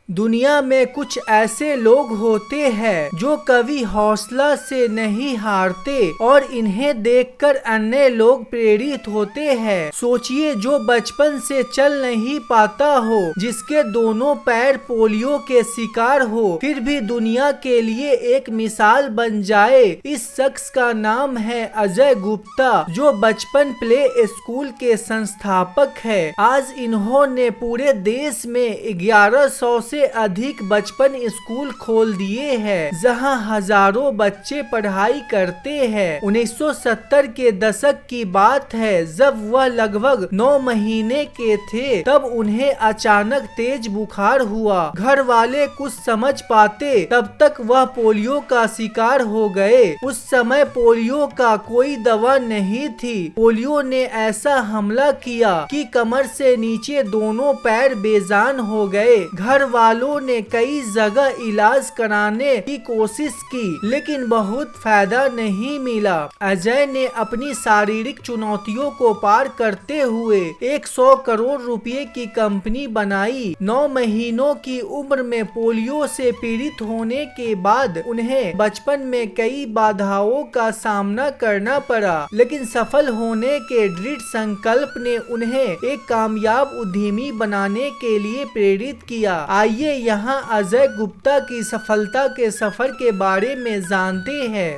दुनिया में कुछ ऐसे लोग होते हैं जो कभी हौसला से नहीं हारते और इन्हें देखकर अन्य लोग प्रेरित होते हैं। सोचिए, जो बचपन से चल नहीं पाता हो, जिसके दोनों पैर पोलियो के शिकार हो, फिर भी दुनिया के लिए एक मिसाल बन जाए। इस शख्स का नाम है अजय गुप्ता, जो बचपन प्ले स्कूल के संस्थापक है। आज इन्होंने पूरे देश में 1100 से अधिक बचपन स्कूल खोल दिए हैं, जहां हजारों बच्चे पढ़ाई करते हैं। 1970 के दशक की बात है, जब वह लगभग 9 महीने के थे, तब उन्हें अचानक तेज बुखार हुआ। घर वाले कुछ समझ पाते तब तक वह पोलियो का शिकार हो गए। उस समय पोलियो का कोई दवा नहीं थी। पोलियो ने ऐसा हमला किया कि कमर से नीचे दोनों पैर बेजान हो गए। घर वालों ने कई जगह इलाज कराने की कोशिश की, लेकिन बहुत फायदा नहीं मिला। अजय ने अपनी शारीरिक चुनौतियों को पार करते हुए 100 करोड़ रुपए की कंपनी बनाई। 9 महीनों की उम्र में पोलियो से पीड़ित होने के बाद उन्हें बचपन में कई बाधाओं का सामना करना पड़ा, लेकिन सफल होने के दृढ़ संकल्प ने उन्हें एक कामयाब उद्यमी बनाने के लिए प्रेरित किया। आइए यहाँ अजय गुप्ता की सफलता के सफर के बारे में जानते हैं।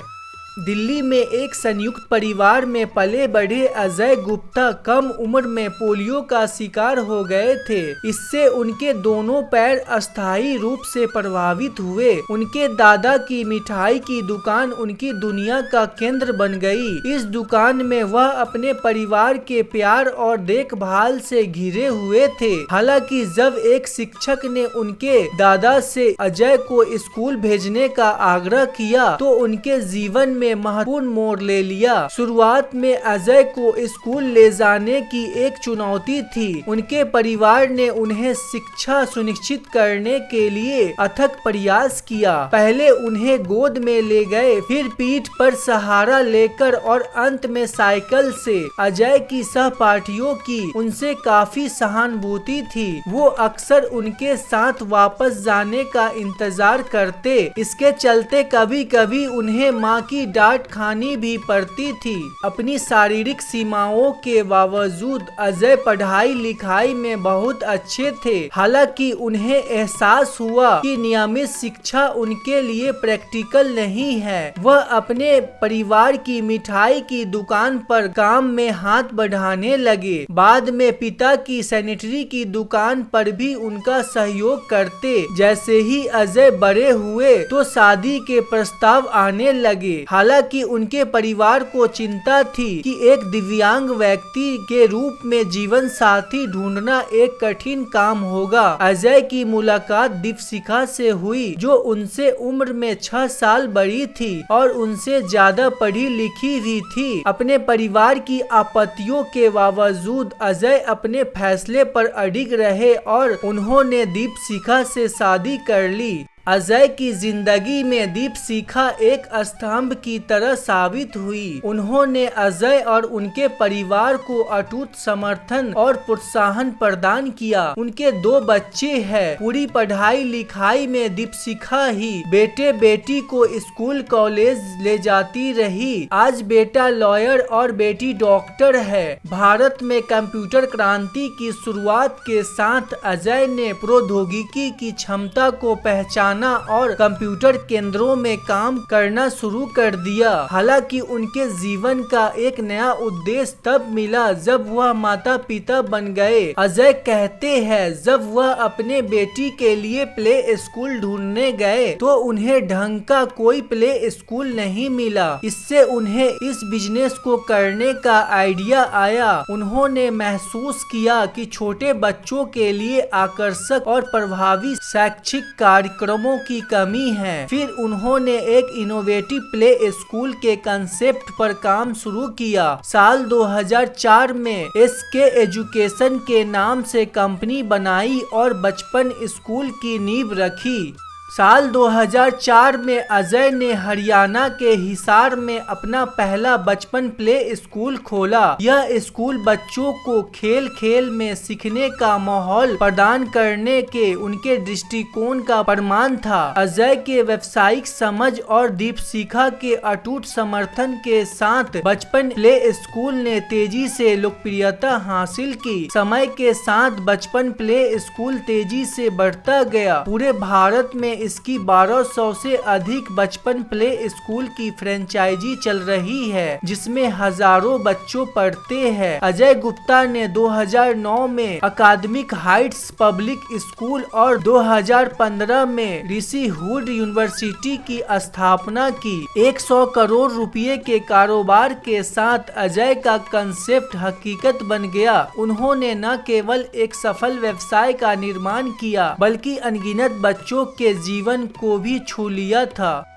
दिल्ली में एक संयुक्त परिवार में पले बढ़े अजय गुप्ता कम उम्र में पोलियो का शिकार हो गए थे। इससे उनके दोनों पैर अस्थायी रूप से प्रभावित हुए। उनके दादा की मिठाई की दुकान उनकी दुनिया का केंद्र बन गई। इस दुकान में वह अपने परिवार के प्यार और देखभाल से घिरे हुए थे। हालांकि जब एक शिक्षक ने उनके दादा से अजय को स्कूल भेजने का आग्रह किया, तो उनके जीवन में महत्वपूर्ण मोड़ ले लिया। शुरुआत में अजय को स्कूल ले जाने की एक चुनौती थी। उनके परिवार ने उन्हें शिक्षा सुनिश्चित करने के लिए अथक प्रयास किया। पहले उन्हें गोद में ले गए, फिर पीठ पर सहारा लेकर और अंत में साइकिल से। अजय की सहपाठियों की उनसे काफी सहानुभूति थी। वो अक्सर उनके साथ वापस जाने का इंतजार करते। इसके चलते कभी कभी उन्हें माँ की डांट खानी भी पड़ती थी। अपनी शारीरिक सीमाओं के बावजूद अजय पढ़ाई लिखाई में बहुत अच्छे थे। हालांकि उन्हें एहसास हुआ कि नियमित शिक्षा उनके लिए प्रैक्टिकल नहीं है। वह अपने परिवार की मिठाई की दुकान पर काम में हाथ बढ़ाने लगे। बाद में पिता की सैनिटरी की दुकान पर भी उनका सहयोग करते। जैसे ही अजय बड़े हुए तो शादी के प्रस्ताव आने लगे। हालांकि उनके परिवार को चिंता थी कि एक दिव्यांग व्यक्ति के रूप में जीवन साथी ढूंढना एक कठिन काम होगा। अजय की मुलाकात दीपशिखा से हुई, जो उनसे उम्र में 6 साल बड़ी थी और उनसे ज्यादा पढ़ी लिखी भी थी। अपने परिवार की आपत्तियों के बावजूद अजय अपने फैसले पर अडिग रहे और उन्होंने दीपशिखा से शादी कर ली। अजय की जिंदगी में दीपशिखा एक स्तंभ की तरह साबित हुई। उन्होंने अजय और उनके परिवार को अटूट समर्थन और प्रोत्साहन प्रदान किया। उनके 2 बच्चे हैं। पूरी पढ़ाई लिखाई में दीपशिखा ही बेटे बेटी को स्कूल कॉलेज ले जाती रही। आज बेटा लॉयर और बेटी डॉक्टर है। भारत में कंप्यूटर क्रांति की शुरुआत के साथ अजय ने प्रौद्योगिकी की क्षमता को पहचाना और कंप्यूटर केंद्रों में काम करना शुरू कर दिया। हालांकि उनके जीवन का एक नया उद्देश्य तब मिला जब वह माता पिता बन गए। अजय कहते हैं, जब वह अपने बेटी के लिए प्ले स्कूल ढूंढने गए तो उन्हें ढंग का कोई प्ले स्कूल नहीं मिला। इससे उन्हें इस बिजनेस को करने का आइडिया आया। उन्होंने महसूस किया कि छोटे बच्चों के लिए आकर्षक और प्रभावी शैक्षिक कार्यक्रमों की कमी है। फिर उन्होंने एक इनोवेटिव प्ले स्कूल के कंसेप्ट पर काम शुरू किया। साल 2004 में SK एजुकेशन के नाम से कंपनी बनाई और बचपन स्कूल की नींव रखी। साल 2004 में अजय ने हरियाणा के हिसार में अपना पहला बचपन प्ले स्कूल खोला। यह स्कूल बच्चों को खेल खेल में सीखने का माहौल प्रदान करने के उनके दृष्टिकोण का प्रमाण था। अजय के व्यावसायिक समझ और दीपशिखा के अटूट समर्थन के साथ बचपन प्ले स्कूल ने तेजी से लोकप्रियता हासिल की। समय के साथ बचपन प्ले स्कूल तेजी से बढ़ता गया। पूरे भारत में इसकी 1200 से अधिक बचपन प्ले स्कूल की फ्रेंचाइजी चल रही है, जिसमें हजारों बच्चों पढ़ते हैं। अजय गुप्ता ने 2009 में अकादमिक हाइट्स पब्लिक स्कूल और 2015 में ऋषि हुड यूनिवर्सिटी की स्थापना की। 100 करोड़ रुपए के कारोबार के साथ अजय का कंसेप्ट हकीकत बन गया। उन्होंने न केवल एक सफल व्यवसाय का निर्माण किया, बल्कि अनगिनत बच्चों के जीवन को भी छू लिया था।